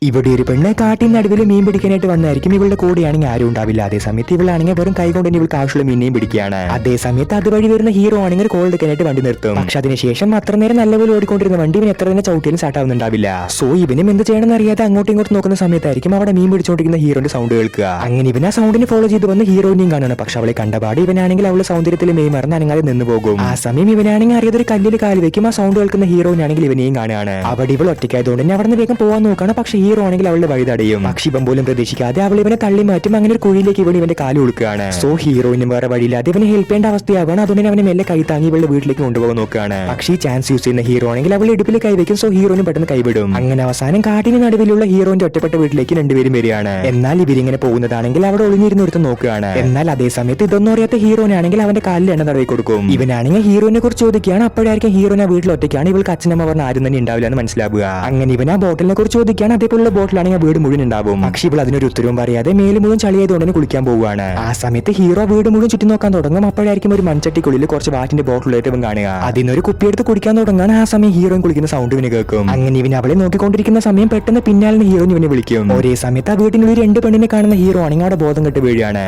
ഇവിടെ ഒരു പെണ്ണ് കാട്ടിൻ നടുവിൽ മീൻ പിടിക്കാനായിട്ട് വന്നായിരിക്കും. ഇവളുടെ കൂടെയാണെങ്കിൽ ആരും ഉണ്ടാവില്ല. അതേ സമയത്ത് ഇവളാണെങ്കിൽ വെറും കൈ കൊണ്ട് ഇവൾക്ക് ആവശ്യമുള്ള മീനെയും പിടിക്കുകയാണ്. അതേ സമയത്ത് അതുവഴി വരുന്ന ഹീറോ ആണെങ്കിൽ കോൾ എടുക്കാനായിട്ട് വണ്ടി നിർത്തും. പക്ഷെ അതിനുശേഷം അത്ര നേരം നല്ലപോലെ ഓടിക്കൊണ്ടിരുന്ന വണ്ടി ഇവൻ എത്ര തന്നെ ചവിട്ടിയാലും സ്റ്റാർട്ട് ആവുന്നുണ്ടാവില്ല. സോ ഇവനും എന്ത് ചെയ്യണമെന്ന് അറിയാതെ അങ്ങോട്ടും ഇങ്ങോട്ടും നോക്കുന്ന സമയത്തായിരിക്കും അവിടെ മീൻ പിടിച്ചുകൊണ്ടിരിക്കുന്ന ഹീറോന്റെ സൗണ്ട് കേൾക്കുക. അങ്ങനെ ഇവൻ ആ സൗണ്ടിനെ ഫോളോ ചെയ്ത് വന്ന് ഹീറോയിനെയും കാണുകയാണ്. പക്ഷെ അവളെ കണ്ടപാട് ഇവനാണെങ്കിൽ അവളുടെ സൗന്ദര്യത്തിൽ മെയ് മറന്ന് അനങ്ങാതെ നിന്ന് പോകും. ആ സമയം ഇവനാണെങ്കിൽ അറിയാതൊരു കല്ലിൽ കാല് വെക്കും. ആ സൗണ്ട് കേൾക്കുന്ന ഹീറോയിനാണെങ്കിൽ ഇവനെയും കാണുകയാണ്. അവിടെ ഇവൾ ഒറ്റയ്ക്കായതുകൊണ്ട് തന്നെ അവിടെ നിന്ന് വേഗം പോകാൻ നോക്കാണ്. പക്ഷെ ഹീറോ ആണെങ്കിൽ അവളുടെ വഴി തടയും. പക്ഷെ ഇവൻ പോലും പ്രതീക്ഷിക്കാതെ അവൾ ഇവനെ തള്ളി മാറ്റും. അങ്ങനെ ഒരു കുഴിയിലേക്ക് ഇവന്റെ കാല് കൊടുക്കുകയാണ്. സോ ഹീറോയിനും വേറെ വഴിയില്ലാതെ ഇവനെ ഹെൽപ്പ് ചെയ്യേണ്ട അവസ്ഥയാവാണ്. അതുകൊണ്ട് അവനെ മെല്ലെ കൈ താങ്ങി ഇവളുടെ വീട്ടിലേക്ക് കൊണ്ടുപോകാൻ നോക്കുകയാണ്. പക്ഷേ ഈ ചാൻസ് യൂസ് ചെയ്യുന്ന ഹീറോ ആണെങ്കിൽ അവളുടെ ഇടുപ്പിൽ കൈവയ്ക്കും. സോ ഹീറോയിനും പെട്ടെന്ന് കൈവിടും. അങ്ങനെ അവസാനം കാട്ടിന് നടുവിലുള്ള ഹീറോന്റെ ഒറ്റപ്പെട്ട വീട്ടിലേക്ക് രണ്ടുപേരും വരികയാണ്. എന്നാൽ ഇവരിങ്ങനെ പോകുന്നതാണെങ്കിൽ അവിടെ ഒളിഞ്ഞിരുന്ന് ഒരുത്ത് നോക്കുകയാണ്. എന്നാൽ അതേ സമയത്ത് ഇതൊന്നും അറിയാത്ത ഹീറോനാണെങ്കിൽ അവന്റെ കാലിൽ എണ്ണ തടവി കൊടുക്കും. ഇവനാണെങ്കിൽ ഹീറോനെ കുറിച്ച് ചോദിക്കുകയാണ്. അപ്പോഴായിരിക്കും ഹീറോനെ വീട്ടിൽ ഒറ്റയ്ക്കാണ്. ഇവൾക്ക് അച്ഛനമ്മ പറഞ്ഞ ആരും തന്നെ ഉണ്ടാവില്ല എന്ന് മനസ്സിലാവുക. അങ്ങനെ ഇവൻ ആ ബോട്ടിലിനെ കുറിച്ച് ചോദിക്കുകയാണ്. അതേപോലുള്ള ബോട്ടിലാണെങ്കിൽ വീട് മുഴുവൻ ഉണ്ടാവും. പക്ഷെ ഇവൾ അതിനൊരു ഉത്തരവും പറയാതെ മേല് മുഴുവൻ ചളിയായതുകൊണ്ട് കുളിക്കാൻ പോവുകയാണ്. ആ സമയത്ത് ഹീറോ വീട് മുഴുവൻ ചുറ്റി നോക്കാൻ തുടങ്ങും. അപ്പോഴായിരിക്കും ഒരു മൺചട്ടിക്കുള്ളിൽ കുറച്ച് വാറ്റിന്റെ ബോട്ടിലായിട്ട് ഇവൻ കാണുക. അതിനൊരു കുപ്പിയെടുത്ത് കുടിക്കാൻ തുടങ്ങാൻ ആ സമയം ഹീറോയിൻ കുളിക്കുന്ന സൗണ്ട് ഇവന് കേൾക്കും. അങ്ങനെ ഇവൻ അവളെ നോക്കിക്കൊണ്ടിരിക്കുന്ന സമയം പെട്ടെന്ന് പിന്നാലെ ഹീറോയിൻ ഇവനെ വിളിക്കും. ഒരേ സമയത്ത് ആ വീട്ടിനുള്ളിൽ രണ്ട് പെണ്ണിനെ കാണുന്ന ഹീറോ ആണെങ്കിൽ അവിടെ ബോധം കെട്ട് വീഴുകയാണ്.